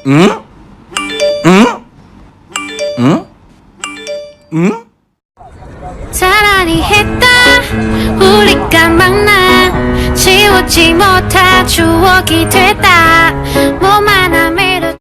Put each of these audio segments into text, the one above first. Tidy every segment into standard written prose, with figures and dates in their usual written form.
응? 응? 응? 응? 사랑이 했다 우리가 만나 지우지 못할 추억이 됐다 몸 하나 밀어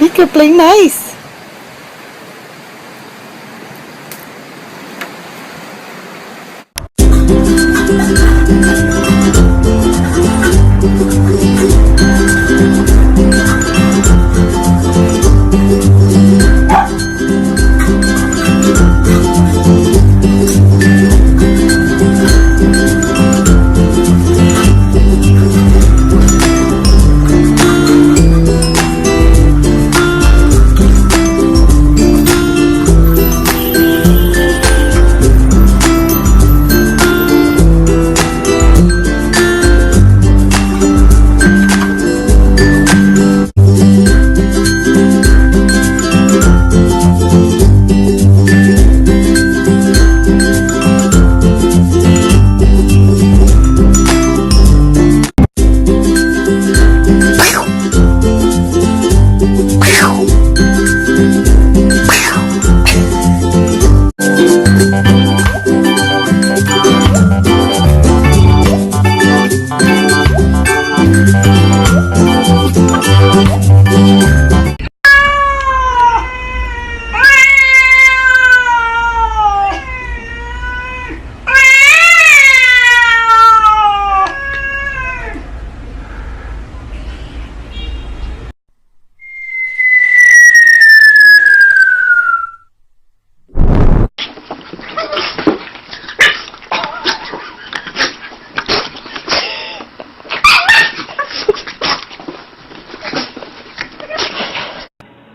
Biết you're playing nice.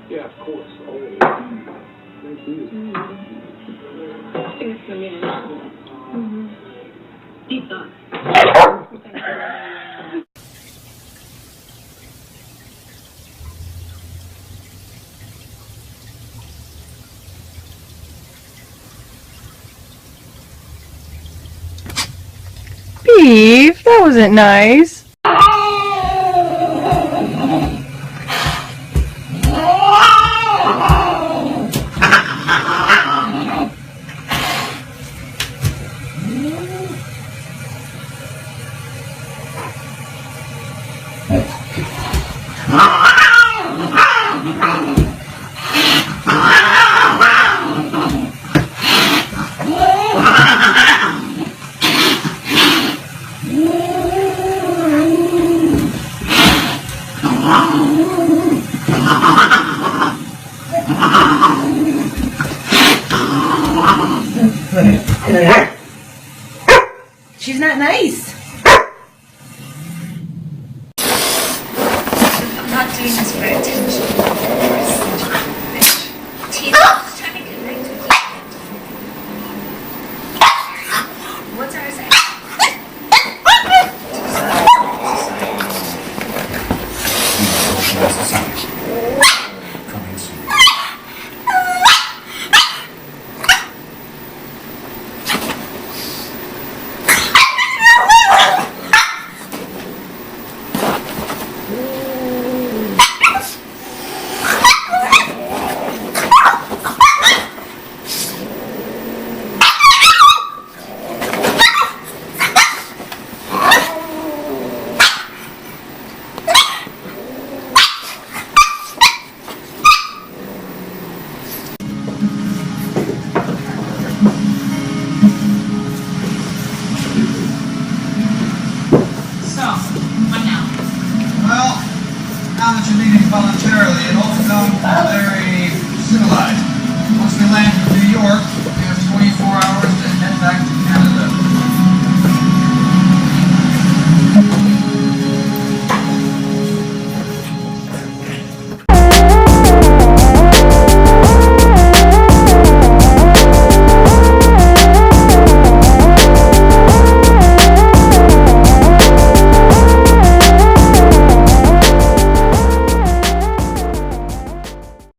Yeah, of course. Always. Thank you. Thanks for me. Deep thought. Beef, that wasn't nice. She's not nice. I'm not doing this for attention. You're such a bitch. Tina, I'm just trying to connect with you. What's our say? that you're leaving voluntarily. It all sounds very civilized. Once we land in New York, we have 24 hours